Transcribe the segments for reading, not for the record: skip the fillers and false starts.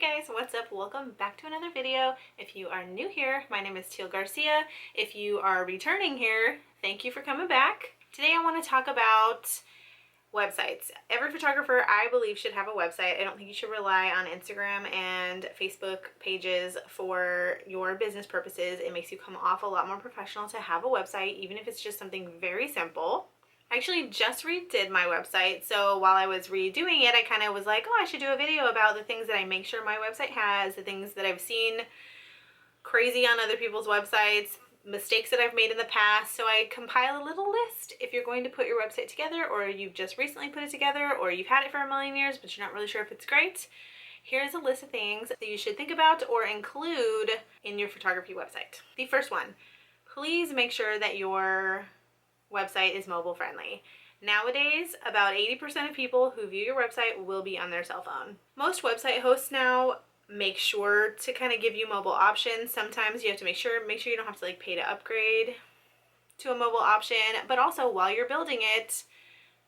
guys, what's up? Welcome back to another video. If you are new here, my name is Teal Garcia. If you are returning here, thank you for coming back. Today I want to talk about websites. Every photographer, I believe, should have a website. I don't think you should rely on Instagram and Facebook pages for your business purposes. It makes you come off a lot more professional to have a website, even if it's just something very simple. I actually just redid my website, so while I was redoing it, I kind of was like, oh, I should do a video about the things that I make sure my website has, the things that I've seen crazy on other people's websites, mistakes that I've made in the past. So I compile a little list. If you're going to put your website together, or you've just recently put it together, or you've had it for a million years but you're not really sure if it's great, here's a list of things that you should think about or include in your photography website. The first one, please make sure that your website is mobile friendly. Nowadays, about 80% of people who view your website will be on their cell phone. Most website hosts now make sure to kind of give you mobile options. Sometimes you have to make sure you don't have to like pay to upgrade to a mobile option, but also while you're building it,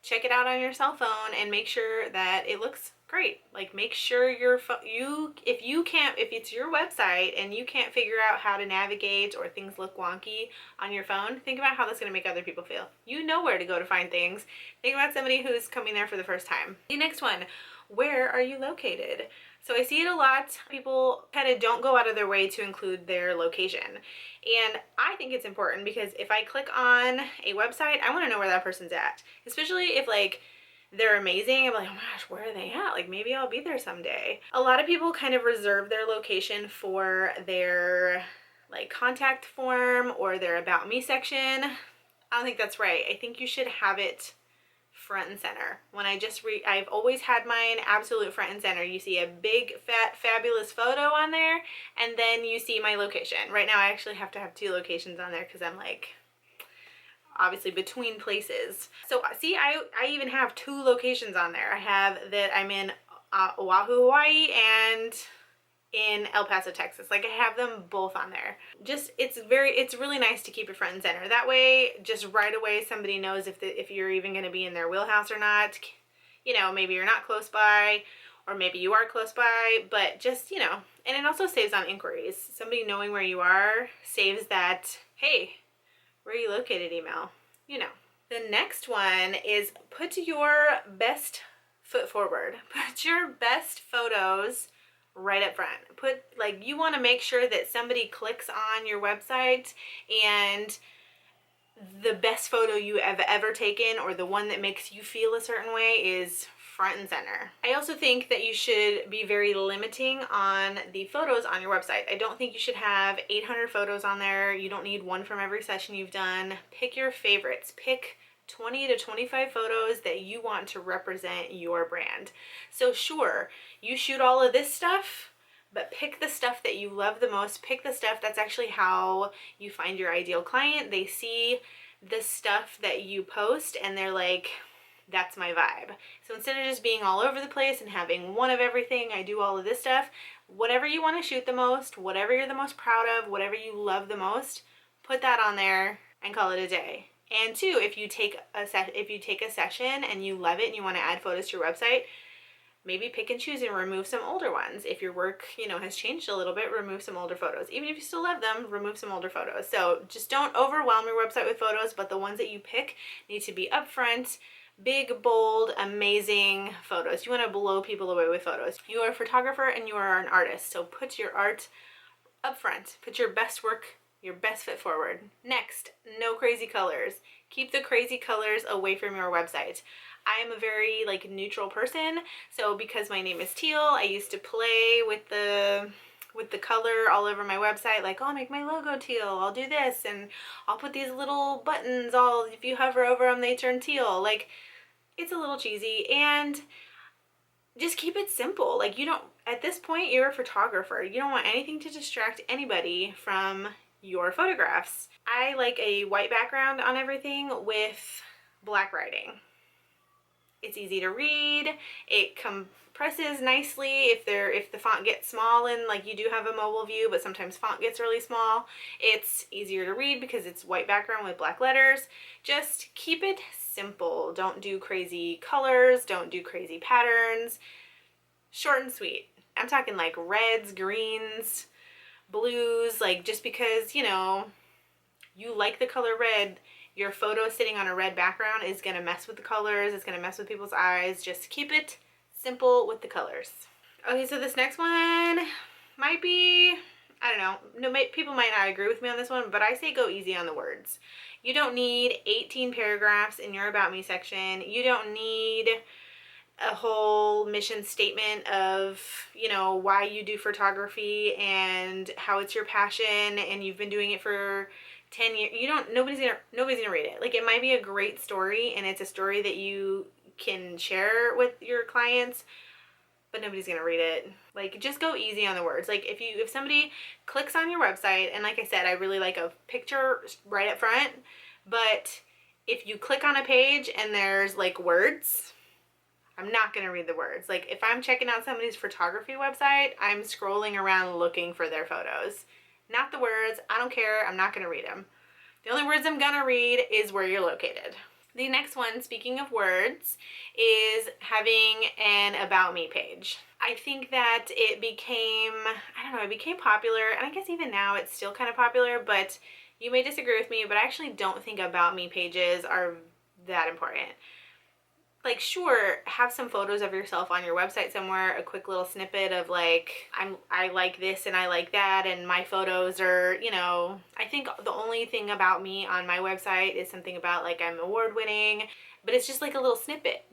check it out on your cell phone and make sure that it looks great. Like, make sure if it's your website and you can't figure out how to navigate or things look wonky on your phone, think about how that's going to make other people feel. You know where to go to find things. Think about somebody who's coming there for the first time. The next one, where are you located? So I see it a lot. People kind of don't go out of their way to include their location. And I think it's important because if I click on a website, I want to know where that person's at. Especially if like they're amazing. I'm like, oh my gosh, where are they at? Like, maybe I'll be there someday. A lot of people kind of reserve their location for their like contact form or their about me section. I don't think that's right. I think you should have it front and center. When I've always had mine absolute front and center. You see a big, fat, fabulous photo on there, and then you see my location. Right now I actually have to have two locations on there because I'm like, obviously between places. So see, I even have two locations on there. I have that I'm in Oahu, Hawaii, and in El Paso, Texas. Like, I have them both on there. Just, it's really nice to keep it front and center. That way, just right away, somebody knows if you're even going to be in their wheelhouse or not. You know, maybe you're not close by, or maybe you are close by, but just, you know, and it also saves on inquiries. Somebody knowing where you are saves that, hey, where are you located email, you know. The next one is put your best foot forward. Put your best photos right up front. You want to make sure that somebody clicks on your website and the best photo you have ever taken, or the one that makes you feel a certain way, is front and center. I also think that you should be very limiting on the photos on your website. I don't think you should have 800 photos on there. You don't need one from every session you've done. Pick your favorites. Pick 20 to 25 photos that you want to represent your brand. So sure, you shoot all of this stuff, but pick the stuff that you love the most. Pick the stuff that's actually how you find your ideal client. They see the stuff that you post and they're like, that's my vibe. So instead of just being all over the place and having one of everything, I do all of this stuff, whatever you want to shoot the most, whatever you're the most proud of, whatever you love the most, put that on there and call it a day. And two, if you take a session and you love it and you want to add photos to your website, maybe pick and choose and remove some older ones. If your work, you know, has changed a little bit, remove some older photos. Even if you still love them, remove some older photos. So just don't overwhelm your website with photos, but the ones that you pick need to be upfront, big, bold, amazing photos. You want to blow people away with photos. You are a photographer and you are an artist, so put your art up front. Put your best work, your best foot forward. Next, no crazy colors. Keep the crazy colors away from your website. I am a very like neutral person, so because my name is Teal, I used to play with the color all over my website, like, oh, I'll make my logo teal, I'll do this, and I'll put these little buttons, if you hover over them, they turn teal. Like, it's a little cheesy, and just keep it simple. Like, you don't, at this point, you're a photographer. You don't want anything to distract anybody from your photographs. I like a white background on everything with black writing. It's easy to read. It compresses nicely if the font gets small and like you do have a mobile view, but sometimes font gets really small. It's easier to read because it's white background with black letters. Just keep it simple. Don't do crazy colors. Don't do crazy patterns. Short and sweet. I'm talking like reds, greens, blues, like just because, you know, you like the color red, your photo sitting on a red background is going to mess with the colors. It's going to mess with people's eyes. Just keep it simple with the colors. Okay, so this next one might be, I don't know, people might not agree with me on this one, but I say go easy on the words. You don't need 18 paragraphs in your About Me section. You don't need a whole mission statement of, you know, why you do photography and how it's your passion and you've been doing it for 10 years. You don't, nobody's gonna read it. Like, it might be a great story and it's a story that you can share with your clients, but nobody's gonna read it. Like, just go easy on the words. Like, if somebody clicks on your website, and like I said, I really like a picture right up front, but if you click on a page and there's like words, I'm not gonna read the words. Like, if I'm checking out somebody's photography website, I'm scrolling around looking for their photos. Not the words. I don't care. I'm not gonna read them. The only words I'm gonna read is where you're located. The next one, speaking of words, is having an About Me page. I think that it became, I don't know, it became popular, and I guess even now it's still kind of popular, but you may disagree with me, but I actually don't think About Me pages are that important. Like, sure, have some photos of yourself on your website somewhere, a quick little snippet of like, I like this and I like that, and my photos are, you know, I think the only thing about me on my website is something about like I'm award winning, but it's just like a little snippet.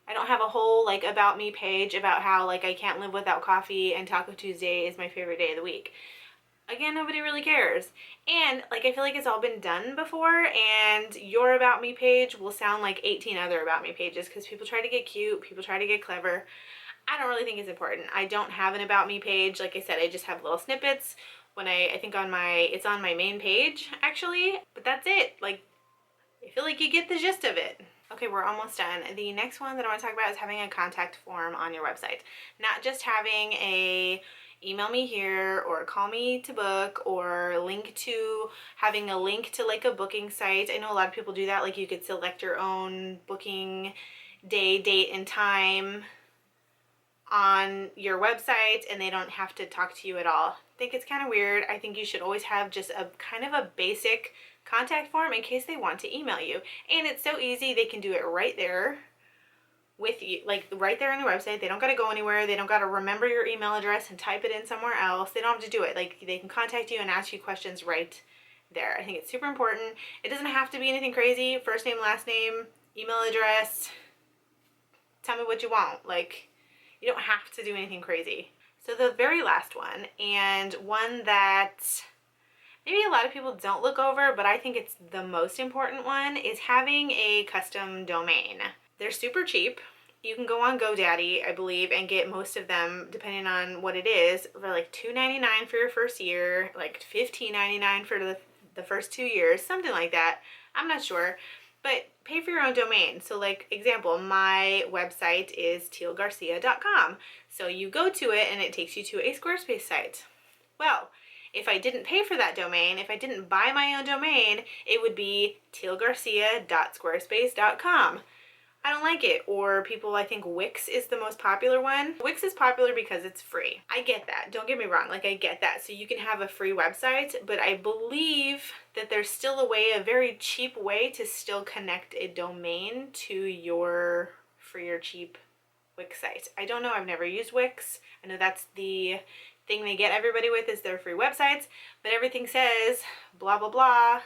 I don't have a whole like About Me page about how like I can't live without coffee and Taco Tuesday is my favorite day of the week. Again, nobody really cares. And like, I feel like it's all been done before, and your About Me page will sound like 18 other About Me pages because people try to get cute, people try to get clever. I don't really think it's important. I don't have an About Me page. Like I said, I just have little snippets when I think it's on my main page actually, but that's it. Like, I feel like you get the gist of it. Okay, we're almost done. The next one that I want to talk about is having a contact form on your website. Not just having a email me here or call me to book or having a link to like a booking site. I know a lot of people do that. Like, you could select your own booking day, date, and time on your website and they don't have to talk to you at all. I think it's kind of weird. I think you should always have just a kind of a basic contact form in case they want to email you. And it's so easy. They can do it right there with you, like right there on your website. They don't got to go anywhere. They don't got to remember your email address and type it in somewhere else. They don't have to do it. Like, they can contact you and ask you questions right there. I think it's super important. It doesn't have to be anything crazy. First name, last name, email address. Tell me what you want. Like, you don't have to do anything crazy. So the very last one, and one that maybe a lot of people don't look over, but I think it's the most important one, is having a custom domain. They're super cheap. You can go on GoDaddy, I believe, and get most of them, depending on what it is, for like $2.99 for your first year, like $15.99 for the first 2 years, something like that. I'm not sure, but pay for your own domain. So like, example, my website is tealgarcia.com. So you go to it and it takes you to a Squarespace site. Well, if I didn't pay for that domain, if I didn't buy my own domain, it would be tealgarcia.squarespace.com. I don't like it. Or people, I think Wix is the most popular one. Wix is popular because it's free. I get that. Don't get me wrong. Like, I get that. So you can have a free website, but I believe that there's still a very cheap way to still connect a domain to your cheap Wix site. I don't know. I've never used Wix. I know that's the thing they get everybody with is their free websites, but everything says blah blah blah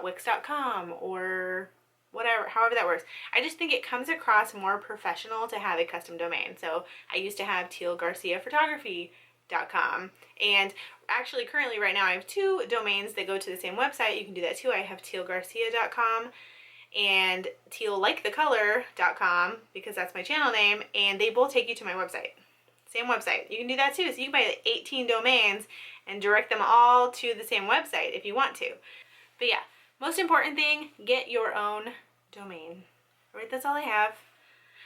.wix.com or whatever, however that works. I just think it comes across more professional to have a custom domain. So I used to have tealgarciaphotography.com, and actually currently right now I have 2 domains that go to the same website. You can do that too. I have tealgarcia.com and teallikethecolor.com because that's my channel name, and they both take you to my website. Same website. You can do that too. So you can buy 18 domains and direct them all to the same website if you want to. But yeah, most important thing, get your own domain. All right, that's all I have.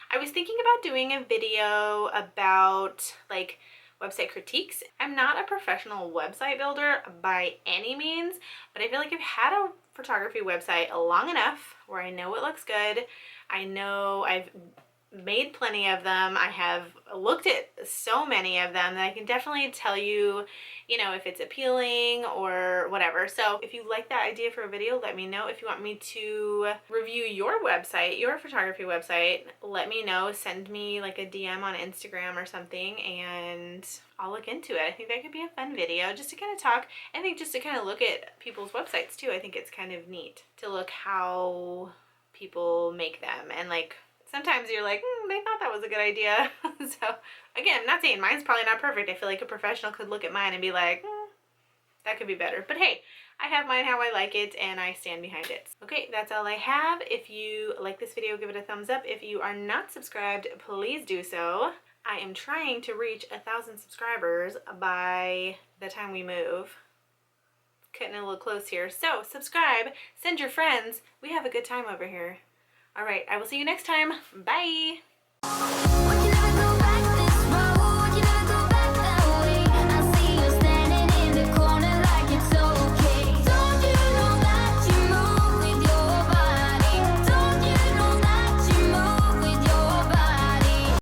I was thinking about doing a video about like website critiques. I'm not a professional website builder by any means, but I feel like I've had a photography website long enough where I know it looks good. I know I've made plenty of them. I have looked at so many of them that I can definitely tell you, you know, if it's appealing or whatever. So if you like that idea for a video, let me know. If you want me to review your website, your photography website, let me know. Send me like a DM on Instagram or something and I'll look into it. I think that could be a fun video just to kind of talk. I think just to kind of look at people's websites too. I think it's kind of neat to look how people make them, and like sometimes you're like, they thought that was a good idea. So again, I'm not saying mine's probably not perfect. I feel like a professional could look at mine and be like, that could be better. But hey, I have mine how I like it and I stand behind it. Okay, that's all I have. If you like this video, give it a thumbs up. If you are not subscribed, please do so. I am trying to reach 1,000 subscribers by the time we move. Cutting a little close here. So subscribe, send your friends. We have a good time over here. All right, I will see you next time. Bye.